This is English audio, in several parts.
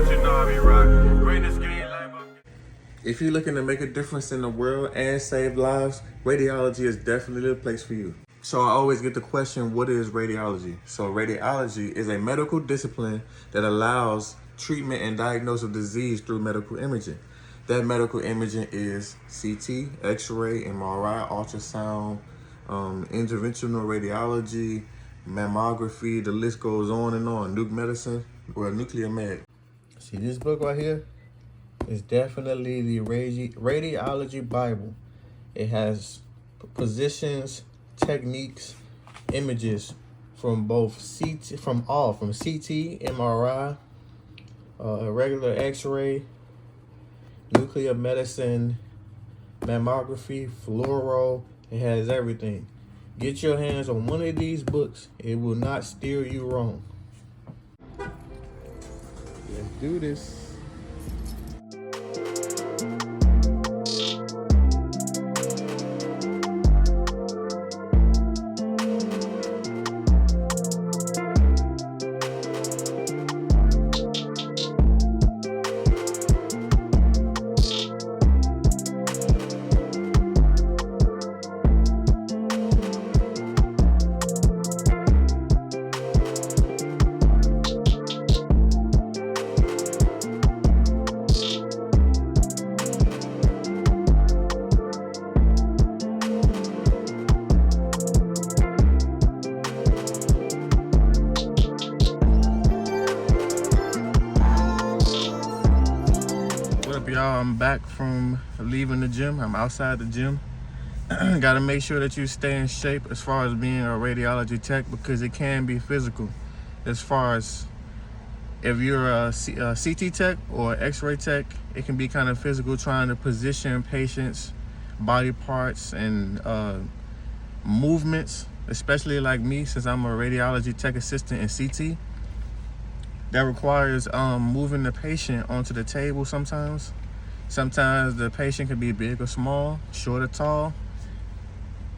but you know I be rocking. Greatness game life. If you're looking to make a difference in the world and save lives, radiology is definitely the place for you. So I always get the question, what is radiology? So radiology is a medical discipline that allows treatment and diagnosis of disease through medical imaging. That medical imaging is CT, X-ray, MRI, ultrasound, interventional radiology, mammography, the list goes on and on. Nuke medicine or nuclear med. See this book right here? It's definitely the Radiology Bible. It has positions, techniques, images from both CT, from CT, MRI, regular X-ray, nuclear medicine, mammography, fluoro. It has everything. Get your hands on one of these books. It will not steer you wrong. Let's do this. Y'all, I'm back from leaving the gym. I'm outside the gym. Gotta make sure that you stay in shape as far as being a radiology tech, because it can be physical. As far as if you're a CT tech or X-ray tech, it can be kind of physical, trying to position patients' body parts and movements, especially like me, since I'm a radiology tech assistant in CT. That requires moving the patient onto the table sometimes. Sometimes the patient can be big or small, short or tall.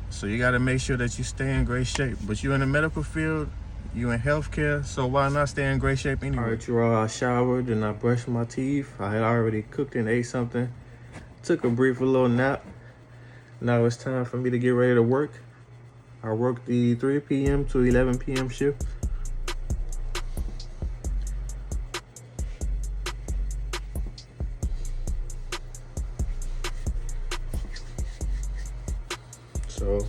So you gotta make sure that you stay in great shape. But you're in the medical field, you're in healthcare, so why not stay in great shape anyway? All right, you all, I showered and I brushed my teeth. I had already cooked and ate something. Took a brief little nap. Now it's time for me to get ready to work. I work the 3 p.m. to 11 p.m. shift. So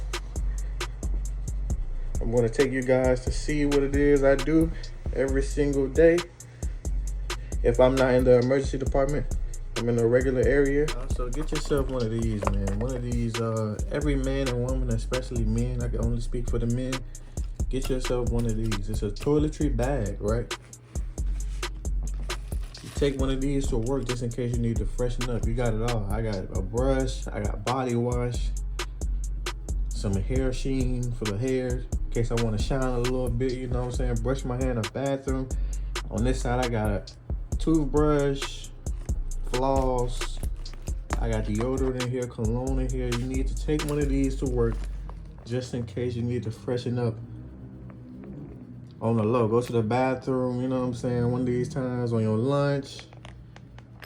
I'm gonna take you guys to see what it is I do every single day. If I'm not in the emergency department, I'm in the regular area. So get yourself one of these, man. One of these, every man and woman, especially men, I can only speak for the men. Get yourself one of these. It's a toiletry bag, right? You take one of these to work just in case you need to freshen up. You got it all. I got a brush, I got body wash, some hair sheen for the hair, in case I want to shine a little bit, you know what I'm saying? Brush my hair in the bathroom. On this side, I got a toothbrush, floss, I got deodorant in here, cologne in here. You need to take one of these to work just in case you need to freshen up on the low. Go to the bathroom, you know what I'm saying, one of these times on your lunch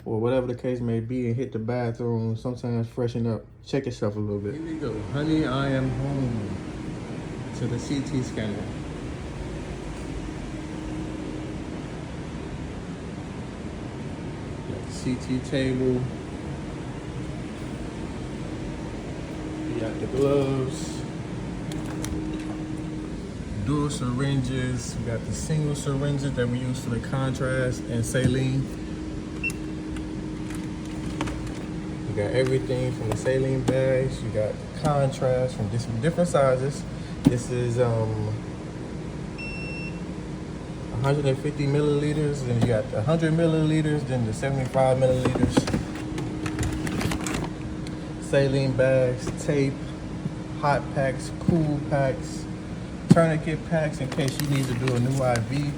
or whatever the case may be, and hit the bathroom, sometimes freshen up. Check yourself a little bit. Here we go. Honey, I am home. To the CT scanner. Got the CT table. You got the gloves. Dual syringes. We got the single syringes that we use for the contrast and saline. You got everything from the saline bags. You got the contrast from different sizes. This is 150 milliliters, then you got the 100 milliliters, then the 75 milliliters. Saline bags, tape, hot packs, cool packs, tourniquet packs in case you need to do a new IV.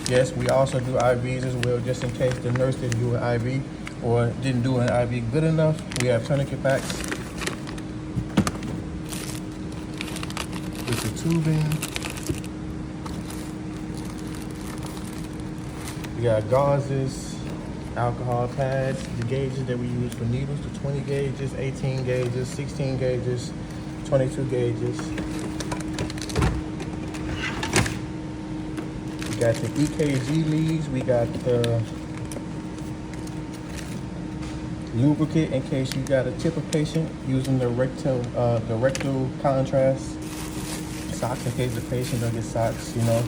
Yes, we also do IVs as well, just in case the nurse didn't do an IV or didn't do an IV good enough. We have tourniquet packs with the tubing. We got gauzes, alcohol pads, the gauges that we use for needles, the 20 gauges, 18 gauges, 16 gauges, 22 gauges. We got the EKG leads, we got the lubricant in case you got to tip a patient using the rectal contrast. Socks in case the patient don't get socks, you know.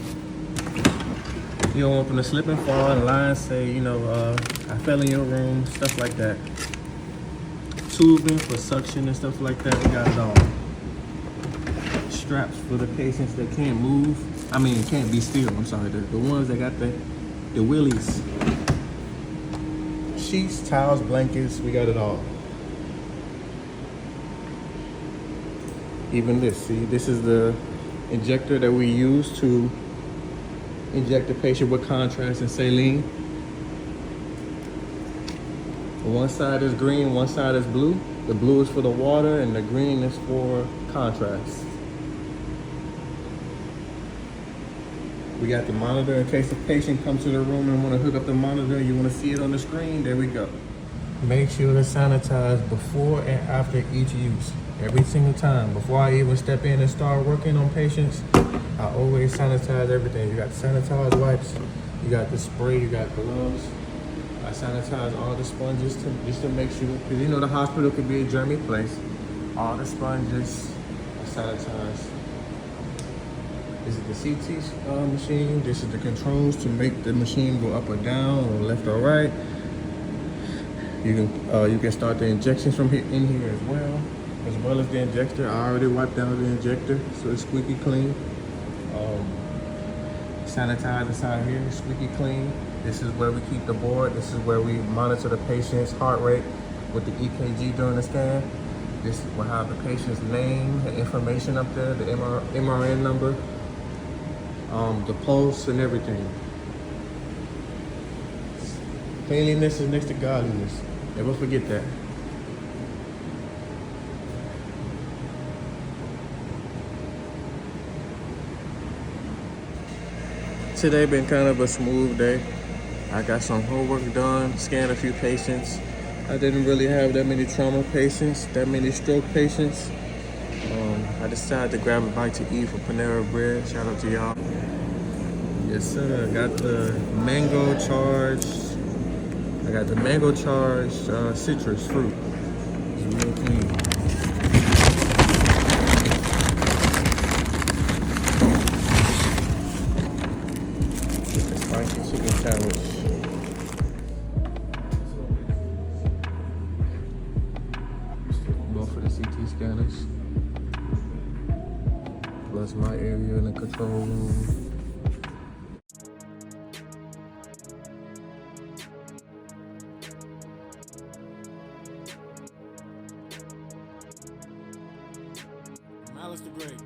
You don't want them to slip and fall and lie and say, you know, I fell in your room, stuff like that. Tubing for suction and stuff like that, we got it all. Straps for the patients that can't move. Can't be still, I'm sorry. The ones that got the willies. Sheets, towels, blankets, we got it all. Even this, see, this is the injector that we use to inject the patient with contrast and saline. One side is green, one side is blue. The blue is for the water and the green is for contrast. We got the monitor in case the patient comes to the room and want to hook up the monitor. You want to see it on the screen, there we go. Make sure to sanitize before and after each use. Every single time. Before I even step in and start working on patients, I always sanitize everything. You got sanitized wipes, you got the spray, you got gloves. I sanitize all the sponges just to make sure, because you know the hospital could be a germy place. All the sponges are sanitized. This is the CT machine. This is the controls to make the machine go up or down or left or right. You can start the injections from here in here as well as the injector. I already wiped down the injector, so it's squeaky clean. Sanitize inside here, squeaky clean. This is where we keep the board. This is where we monitor the patient's heart rate with the EKG during the scan. This will have the patient's name, the information up there, the MRN number, the pulse and everything. Cleanliness is next to godliness. Never forget that. Today been kind of a smooth day. I got some homework done, scanned a few patients. I didn't really have that many trauma patients, that many stroke patients. I decided to grab a bite to eat for Panera Bread. Shout out to y'all. Yes, sir. I got the mango charged. Citrus fruit. It's real clean. Get the spicy chicken sandwich. Both for the CT scanners. Plus my area in the control room. Malice the Great.